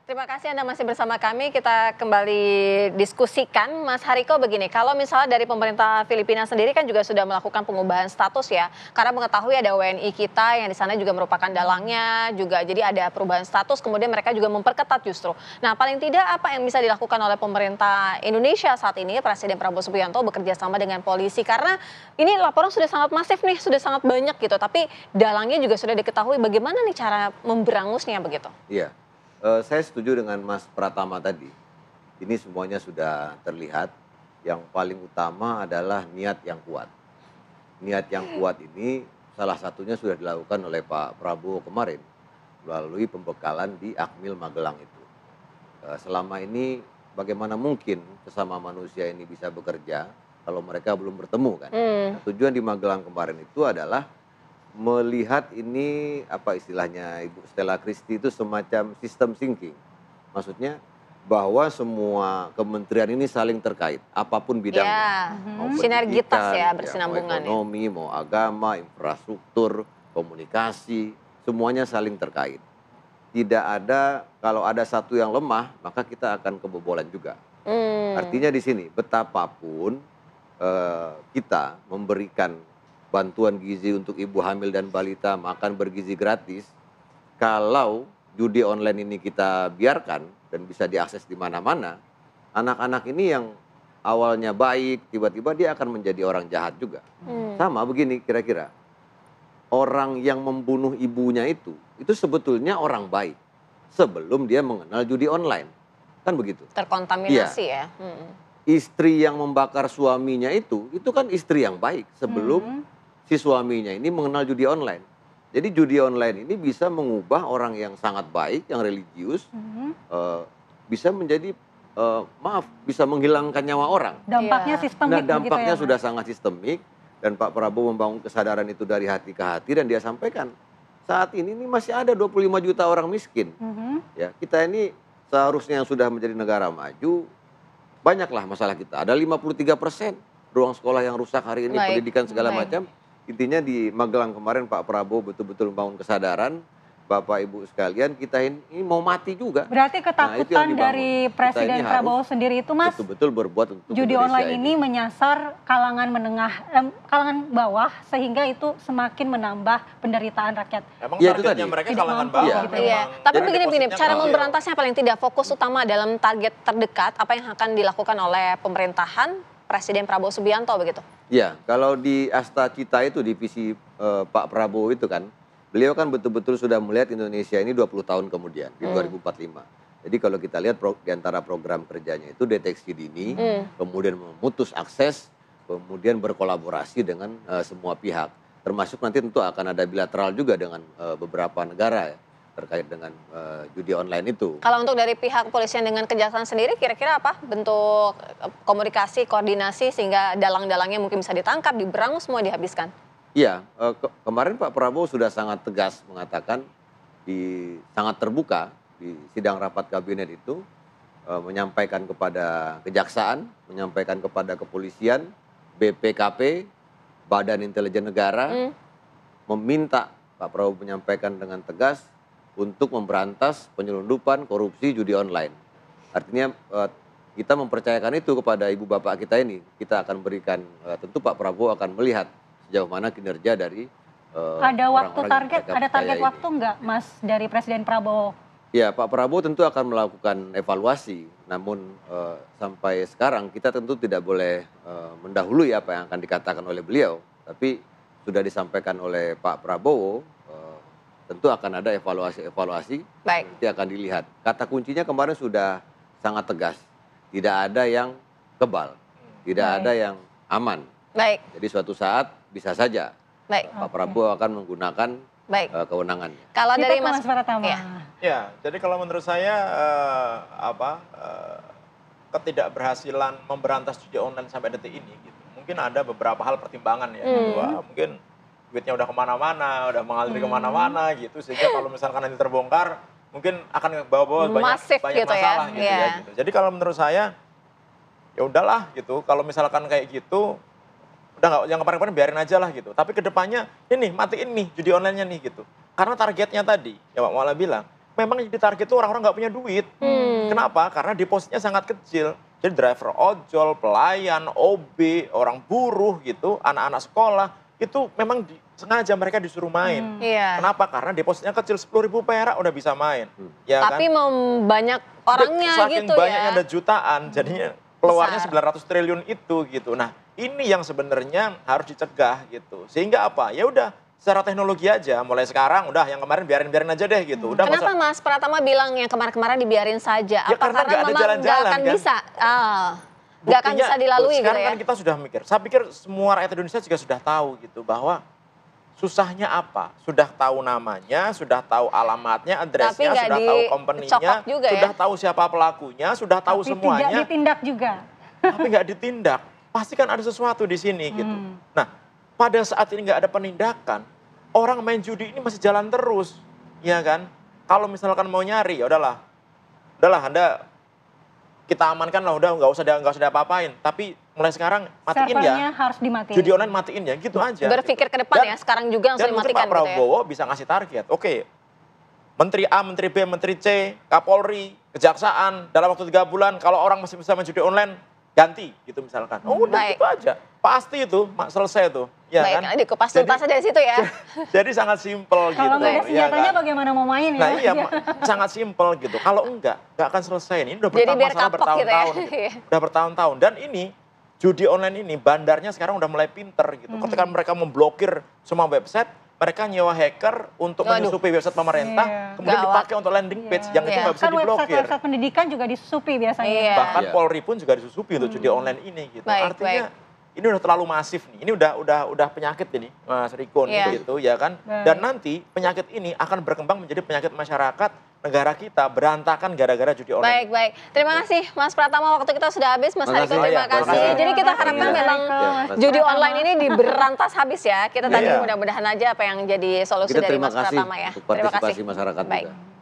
Terima kasih Anda masih bersama kami. Kita kembali diskusikan, Mas Hariko, begini. Kalau misalnya dari pemerintah Filipina sendiri kan juga sudah melakukan pengubahan status ya, karena mengetahui ada WNI kita yang di sana juga merupakan dalangnya juga. Jadi ada perubahan status, kemudian mereka juga memperketat justru. Nah, paling tidak apa yang bisa dilakukan oleh pemerintah Indonesia saat ini, Presiden Prabowo Subianto bekerja sama dengan polisi, karena ini laporan sudah sangat masif nih, sudah sangat banyak gitu. Tapi dalangnya juga sudah diketahui. Bagaimana nih cara memberangusnya begitu? Iya, saya setuju dengan Mas Pratama tadi. Ini semuanya sudah terlihat. Yang paling utama adalah niat yang kuat. Niat yang kuat ini salah satunya sudah dilakukan oleh Pak Prabowo kemarin melalui pembekalan di Akmil Magelang itu. Selama ini bagaimana mungkin sesama manusia ini bisa bekerja kalau mereka belum bertemu kan? Nah, tujuan di Magelang kemarin itu adalah melihat ini apa istilahnya Ibu Stella Christie itu semacam sistem thinking. Maksudnya bahwa semua kementerian ini saling terkait, apapun bidangnya. Ya, Mau sinergitas pendidikan, ya, mau bersinambungan ya. ekonomi, mau agama, infrastruktur, komunikasi, semuanya saling terkait. Tidak ada, kalau ada satu yang lemah, maka kita akan kebobolan juga. Artinya di sini, betapapun kita memberikan bantuan gizi untuk ibu hamil dan balita, makan bergizi gratis, kalau judi online ini kita biarkan dan bisa diakses di mana-mana, anak-anak ini yang awalnya baik, tiba-tiba dia akan menjadi orang jahat juga. Sama begini kira-kira, orang yang membunuh ibunya itu sebetulnya orang baik sebelum dia mengenal judi online. Kan begitu. Terkontaminasi ya. Istri yang membakar suaminya itu kan istri yang baik sebelum si suaminya ini mengenal judi online. Jadi judi online ini bisa mengubah orang yang sangat baik, yang religius, bisa menjadi, bisa menghilangkan nyawa orang. Dampaknya sistemik. Nah, dampaknya begitu ya, sudah sangat sistemik dan Pak Prabowo membangun kesadaran itu dari hati ke hati dan dia sampaikan, saat ini masih ada 25 juta orang miskin. Ya, kita ini seharusnya yang sudah menjadi negara maju, banyaklah masalah kita. Ada 53% ruang sekolah yang rusak hari ini, pendidikan segala macam. Intinya di Magelang kemarin Pak Prabowo betul-betul membangun kesadaran, Bapak Ibu sekalian, kita ini mau mati juga. Berarti ketakutan dari Presiden Prabowo sendiri itu, Mas, betul-betul berbuat untuk judi online ini menyasar kalangan menengah, kalangan bawah, sehingga itu semakin menambah penderitaan rakyat. Emang ya, targetnya mereka kalangan bawah. Gitu Iya. Tapi begini, cara memberantasnya paling tidak fokus utama dalam target terdekat, apa yang akan dilakukan oleh pemerintahan Presiden Prabowo Subianto begitu? Ya, kalau di Asta Cita itu divisi Pak Prabowo itu kan, beliau kan betul-betul sudah melihat Indonesia ini 20 tahun kemudian, di 2045. Jadi kalau kita lihat di antara program kerjanya itu deteksi dini, kemudian memutus akses, kemudian berkolaborasi dengan semua pihak. Termasuk nanti tentu akan ada bilateral juga dengan beberapa negara ya, terkait dengan judi online itu. Kalau untuk dari pihak kepolisian dengan kejaksaan sendiri, kira-kira apa bentuk komunikasi, koordinasi sehingga dalang-dalangnya mungkin bisa ditangkap, diberangus, semua dihabiskan? Iya, kemarin Pak Prabowo sudah sangat tegas mengatakan, sangat terbuka di sidang rapat kabinet itu, menyampaikan kepada kejaksaan, menyampaikan kepada kepolisian, BPKP, Badan Intelijen Negara, meminta Pak Prabowo menyampaikan dengan tegas untuk memberantas penyelundupan korupsi judi online. Artinya kita mempercayakan itu kepada ibu bapak kita ini. Kita akan berikan, tentu Pak Prabowo akan melihat sejauh mana kinerja dari ada waktu target, ada target ini. waktu enggak, Mas, dari Presiden Prabowo? Ya, Pak Prabowo tentu akan melakukan evaluasi. Namun sampai sekarang kita tentu tidak boleh mendahului apa yang akan dikatakan oleh beliau. Tapi sudah disampaikan oleh Pak Prabowo, tentu akan ada evaluasi-evaluasi, nanti akan dilihat. Kata kuncinya kemarin sudah sangat tegas, tidak ada yang kebal, tidak ada yang aman. Jadi suatu saat bisa saja Pak Prabowo akan menggunakan kewenangannya. Kalau dari Mas Pratama. Ya, jadi kalau menurut saya ketidakberhasilan memberantas judi online sampai detik ini, gitu. Mungkin ada beberapa hal pertimbangan ya, bahwa mungkin duitnya udah kemana-mana, udah mengalir kemana-mana gitu, sehingga kalau misalkan nanti terbongkar, mungkin akan bawa-bawa banyak gitu masalah gitu ya. Gitu. Jadi kalau menurut saya, ya udahlah gitu, kalau misalkan kayak gitu, udah nggak, yang kemarin-kemarin biarin aja lah gitu. Tapi kedepannya ini matiin nih judi online-nya nih gitu. Karena targetnya tadi, ya Pak Mala bilang, memang yang ditarget itu orang-orang nggak punya duit. Kenapa? Karena depositnya sangat kecil. Jadi driver ojol, pelayan, OB, orang buruh gitu, anak-anak sekolah, itu memang sengaja mereka disuruh main. Iya. Kenapa? Karena depositnya kecil, 10.000 perak udah bisa main. Ya Tapi kan? banyak orangnya Saking gitu banyaknya ya. ada jutaan, jadinya keluarnya Besar. 900 triliun itu gitu. Nah, ini yang sebenarnya harus dicegah gitu. Sehingga apa? Ya udah secara teknologi aja, mulai sekarang udah yang kemarin biarin aja deh gitu. Udah Kenapa masa- Mas Pratama bilang yang kemarin-kemarin dibiarin saja? Ya, Apa karena nggak ada memang nggak jalan-jalan, akan kan? bisa? Nggak akan Buktinya, bisa dilalui gitu sekarang ya? kan kita sudah mikir, saya pikir semua rakyat Indonesia juga sudah tahu gitu bahwa susahnya apa, sudah tahu namanya, sudah tahu alamatnya, Tapi addressnya, nggak sudah tahu company-nya, dicokok juga sudah ya? tahu siapa pelakunya, sudah tahu Tapi semuanya, tidak ditindak juga. tapi nggak ditindak. Pasti kan ada sesuatu di sini gitu. Nah, pada saat ini nggak ada penindakan, orang main judi ini masih jalan terus, ya kan? Kalau misalkan mau nyari, ya udahlah Anda kita amankan lah, udah nggak usah diapa-apain. Tapi mulai sekarang matiin Servernya ya, harus dimatiin. judi online matiin ya, gitu aja. Berpikir ke depan Dan- ya, sekarang juga langsung Dan mungkin dimatikan Pak gitu ya? Prabowo bisa ngasih target, oke, Menteri A, Menteri B, Menteri C, Kapolri, Kejaksaan, dalam waktu 3 bulan, kalau orang masih bisa main judi online, ganti gitu misalkan. Oh udah Baik. gitu aja, pasti itu selesai tuh. Ya Baik, kan? dikupas tuntas aja dari situ ya. Jadi sangat simpel gitu. Kalau nggak ada ya senjatanya kan? bagaimana mau main ya? Nah iya, sangat simpel gitu. Kalau enggak akan selesai. Ini udah Jadi biar masalah kapok gitu ya. bertahun-tahun. Udah bertahun-tahun. Dan ini, judi online ini, bandarnya sekarang udah mulai pinter gitu. Ketika mereka memblokir semua website, mereka nyewa hacker untuk Waduh. menyusupi website pemerintah, Iya. kemudian Gawat. dipakai untuk landing page yang itu Iya. nggak bisa Kan diblokir. website pendidikan juga disusupi biasanya. Iya. Bahkan Iya. Polri pun juga disusupi untuk judi online ini gitu. Baik, Artinya ini udah terlalu masif nih. Ini udah penyakit ini, Mas Riko Iya. nih gitu ya kan. Baik. Dan nanti penyakit ini akan berkembang menjadi penyakit masyarakat negara kita berantakan gara-gara judi online. Baik. Terima kasih Mas Pratama, waktu kita sudah habis. Mas Hariko, Makasih. terima Iya, kasih. makasih. Jadi kita Terima kasih, harapkan Mas memang Hariko. Ya, Mas judi Pratama. online ini diberantas habis ya. Kita tadi Iya. mudah-mudahan aja apa yang jadi solusi Kita dari terima Mas kasih Pratama ya. untuk Terima partisipasi kasih. masyarakat Baik. juga.